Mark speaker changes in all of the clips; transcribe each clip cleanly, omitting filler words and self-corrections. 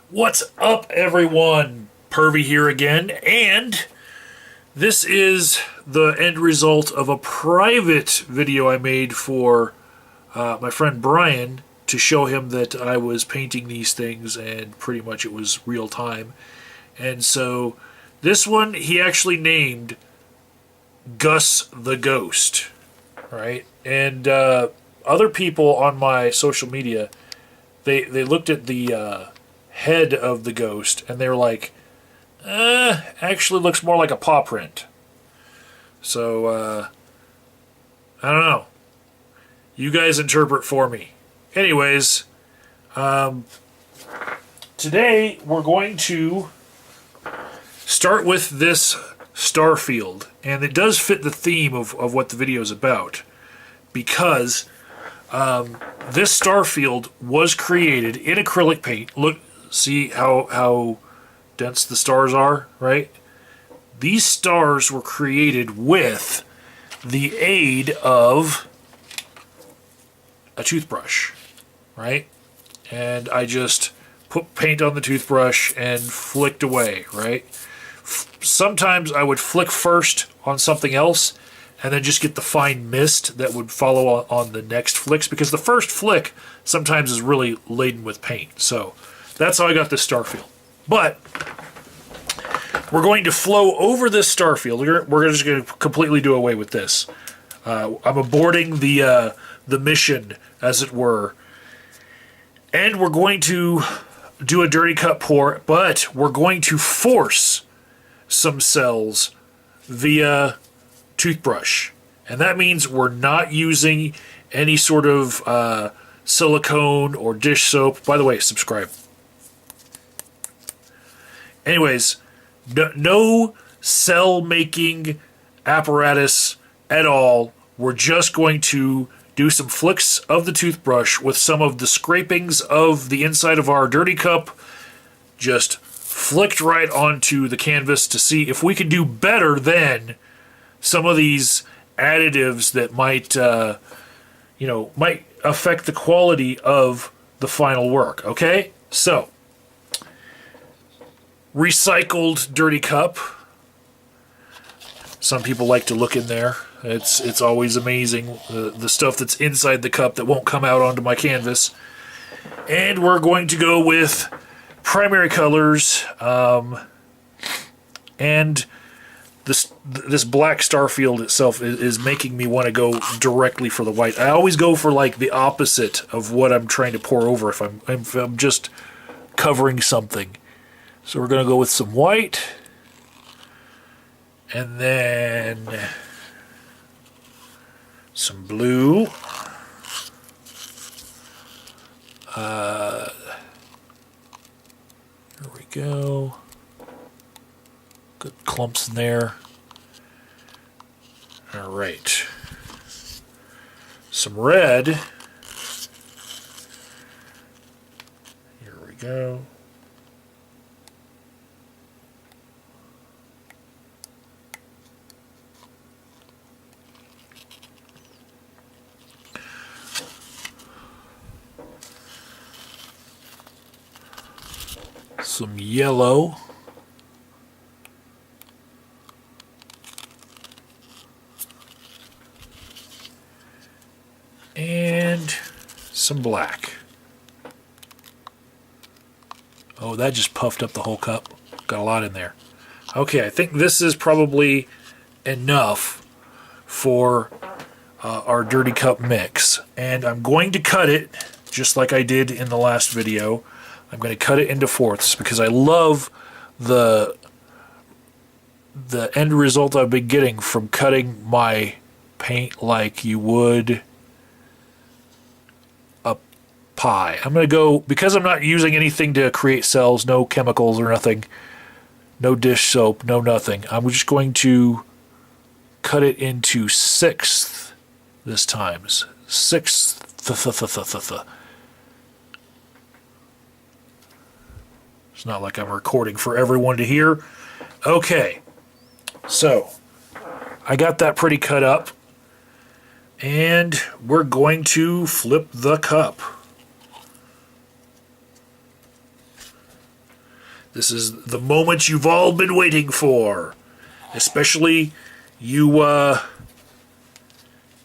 Speaker 1: What's up, everyone? Pervy here again, and this is the end result of a private video I made for my friend Brian to show him that I was painting these things, and pretty much it was real time. And so this one he actually named Gus the Ghost, right? And other people on my social media, they looked at the head of the ghost and they were like, actually looks more like a paw print. So I don't know, you guys interpret for me. Anyways, today we're going to start with this star field, and it does fit the theme of what the video is about, because this star field was created in acrylic paint. Look, see how dense the stars are, right? These stars were created with the aid of a toothbrush, right? And I just put paint on the toothbrush and flicked away, right? Sometimes I would flick first on something else and then just get the fine mist that would follow on the next flicks, because the first flick sometimes is really laden with paint. So that's how I got this star field. But we're going to flow over this star field. We're just going to completely do away with this. I'm aborting the mission, as it were. And we're going to do a dirty cut pour, but we're going to force some cells via toothbrush. And that means we're not using any sort of silicone or dish soap. By the way, subscribe. Anyways, no cell making apparatus at all. We're just going to do some flicks of the toothbrush with some of the scrapings of the inside of our dirty cup, just flicked right onto the canvas to see if we can do better than some of these additives that might might affect the quality of the final work. Okay, so recycled dirty cup. Some people like to look in there. It's always amazing, the stuff that's inside the cup that won't come out onto my canvas. And we're going to go with primary colors, and this black star field itself is making me want to go directly for the white. I always go for like the opposite of what I'm trying to pour over if I'm just covering something. So we're going to go with some white, and then some blue. Here we go. Good clumps in there. All right. Some red. Here we go. Some yellow. And some black. Oh, that just puffed up the whole cup. Got a lot in there. Okay, I think this is probably enough for our dirty cup mix. And I'm going to cut it just like I did in the last video. I'm going to cut it into fourths because I love the end result I've been getting from cutting my paint like you would a pie. I'm going to go, because I'm not using anything to create cells, no chemicals or nothing, no dish soap, no nothing. I'm just going to cut it into sixth this time. Sixth. It's not like I'm recording for everyone to hear. Okay, so I got that pretty cut up, and we're going to flip the cup. This is the moment you've all been waiting for. Especially you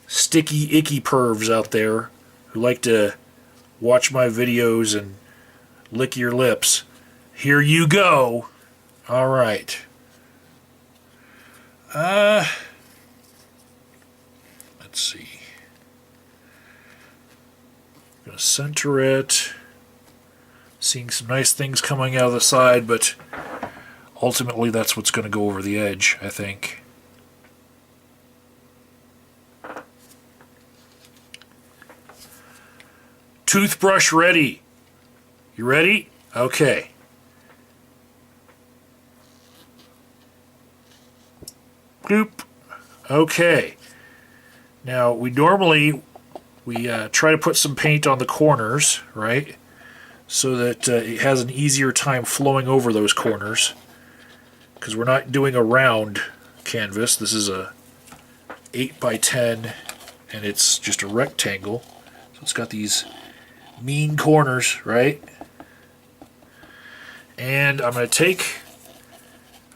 Speaker 1: sticky, icky pervs out there who like to watch my videos and lick your lips. Here you go. All right. Let's see. I'm going to center it. Seeing some nice things coming out of the side, but ultimately that's what's going to go over the edge, I think. Toothbrush ready. You ready? Okay. Bloop. Okay. Now we normally try to put some paint on the corners, right? So that it has an easier time flowing over those corners. Because we're not doing a round canvas. This is a 8 by 10 and it's just a rectangle. So it's got these mean corners, right? And I'm going to take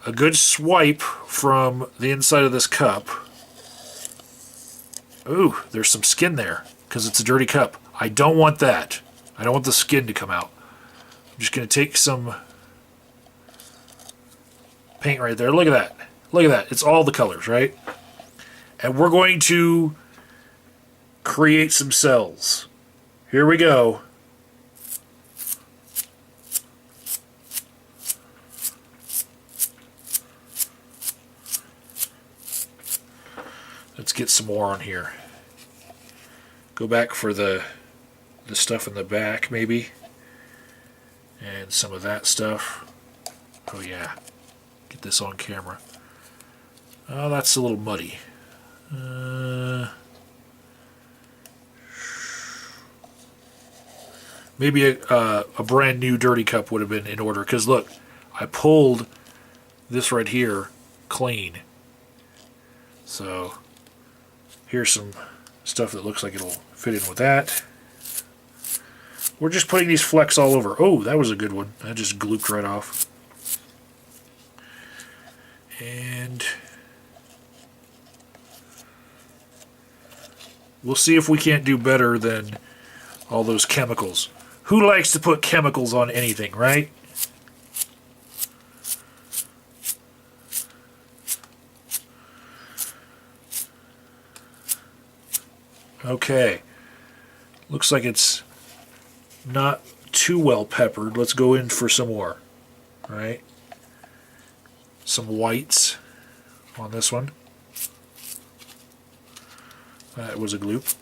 Speaker 1: a good swipe from the inside of this cup. Ooh, there's some skin there because it's a dirty cup. I don't want that. I don't want the skin to come out. I'm just going to take some paint right there. Look at that. Look at that. It's all the colors, right? And we're going to create some cells. Here we go. Let's get some more on here. Go back for the stuff in the back, maybe. And some of that stuff. Oh yeah. Get this on camera. Oh, that's a little muddy. Maybe a brand new dirty cup would have been in order. Because look, I pulled this right here clean. So here's some stuff that looks like it'll fit in with that. We're just putting these flecks all over. Oh, that was a good one. That just glooped right off. And we'll see if we can't do better than all those chemicals. Who likes to put chemicals on anything, right? Okay. Looks like it's not too well peppered. Let's go in for some more. All right. Some whites on this one. That was a gloop.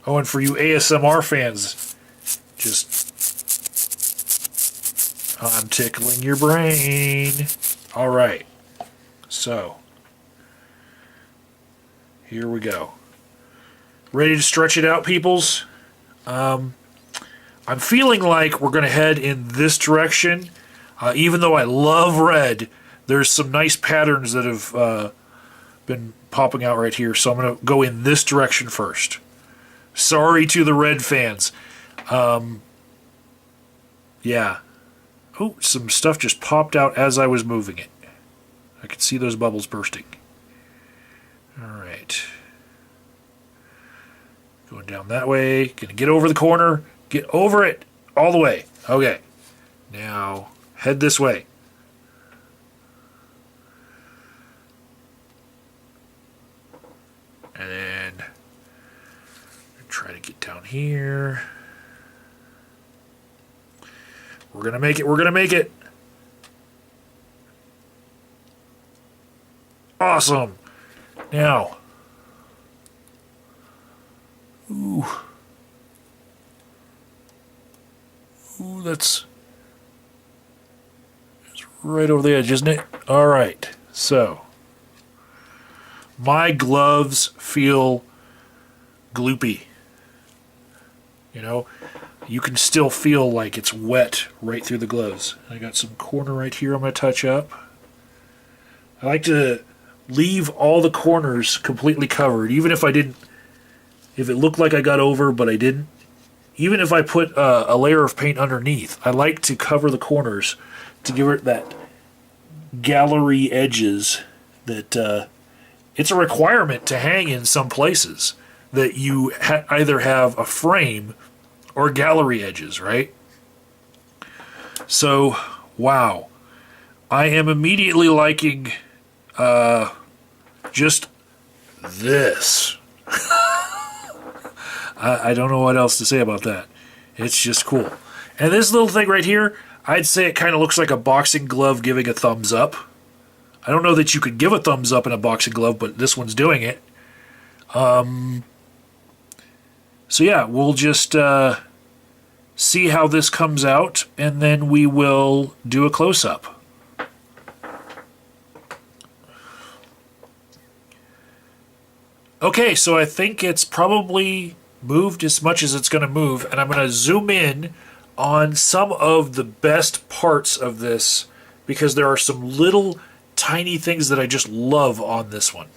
Speaker 1: Oh, and for you ASMR fans, just I'm tickling your brain. All right. So, here we go. Ready to stretch it out, peoples? I'm feeling like we're going to head in this direction. Even though I love red, there's some nice patterns that have been popping out right here. So I'm going to go in this direction first. Sorry to the red fans. Yeah. Oh, some stuff just popped out as I was moving it. I could see those bubbles bursting. All right. Going down that way. Gonna get over the corner. Get over it all the way. Okay. Now, head this way. And then try to get down here. We're gonna make it. We're gonna make it. Awesome. Now. Ooh. Ooh, that's right over the edge, isn't it? All right. So, my gloves feel gloopy. You know, you can still feel like it's wet right through the gloves. I got some corner right here I'm going to touch up. I like to leave all the corners completely covered, even if if it looked like I got over, but I didn't. Even if I put a layer of paint underneath, I like to cover the corners to give it that gallery edges that it's a requirement to hang in some places, that you either have a frame or gallery edges, right? So, wow. I am immediately liking just this. I don't know what else to say about that. It's just cool. And this little thing right here, I'd say it kind of looks like a boxing glove giving a thumbs up. I don't know that you could give a thumbs up in a boxing glove, but this one's doing it. So yeah, we'll just see how this comes out, and then we will do a close-up. Okay, so I think it's probably moved as much as it's going to move, and I'm going to zoom in on some of the best parts of this, because there are some little tiny things that I just love on this one.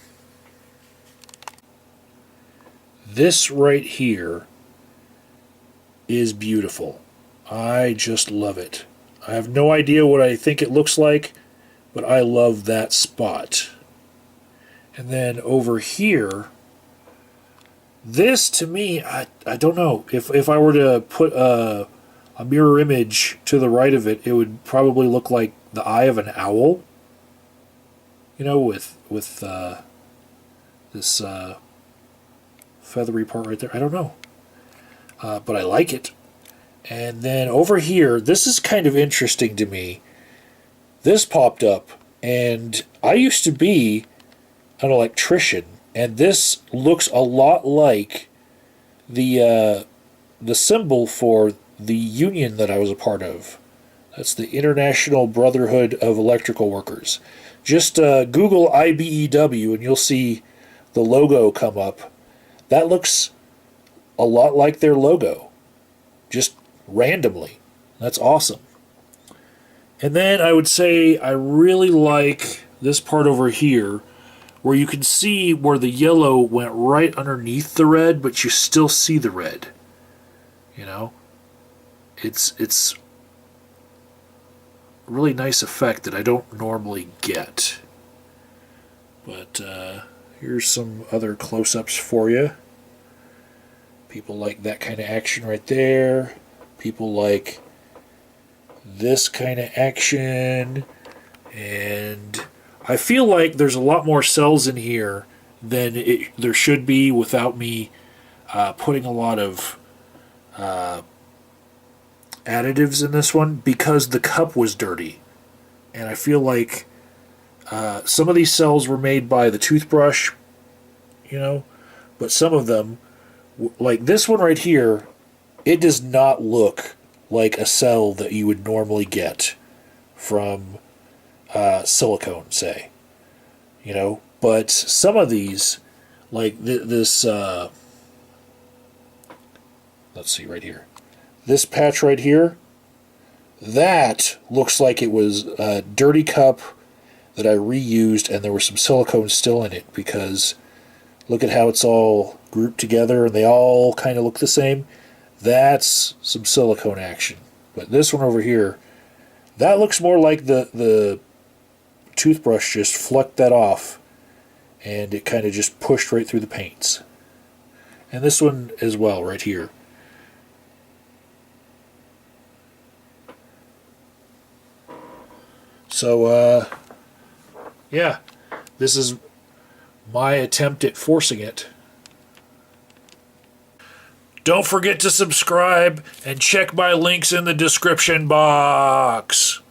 Speaker 1: This right here is beautiful. I just love it. I have no idea what I think it looks like, but I love that spot. And then over here, this to me, I don't know. If I were to put a mirror image to the right of it, it would probably look like the eye of an owl. You know, with this feathery part right there. I don't know. But I like it. And then over here, this is kind of interesting to me. This popped up, and I used to be an electrician, and this looks a lot like the symbol for the union that I was a part of. That's the International Brotherhood of Electrical Workers. Just Google IBEW, and you'll see the logo come up. That looks a lot like their logo, just randomly. That's awesome. And then I would say I really like this part over here, where you can see where the yellow went right underneath the red, but you still see the red. You know, it's a really nice effect that I don't normally get. But here's some other close-ups for you. People like that kind of action right there. People like this kind of action. And I feel like there's a lot more cells in here than there should be without me putting a lot of additives in this one, because the cup was dirty. And I feel like some of these cells were made by the toothbrush, you know, but some of them, like this one right here, it does not look like a cell that you would normally get from silicone, say, you know. But some of these, like this, let's see right here, this patch right here, that looks like it was a dirty cup that I reused, and there was some silicone still in it, because look at how it's all grouped together and they all kind of look the same. That's some silicone action. But this one over here, that looks more like the toothbrush just flecked that off, and it kind of just pushed right through the paints. And this one as well right here. So yeah, this is my attempt at forcing it. Don't forget to subscribe and check my links in the description box.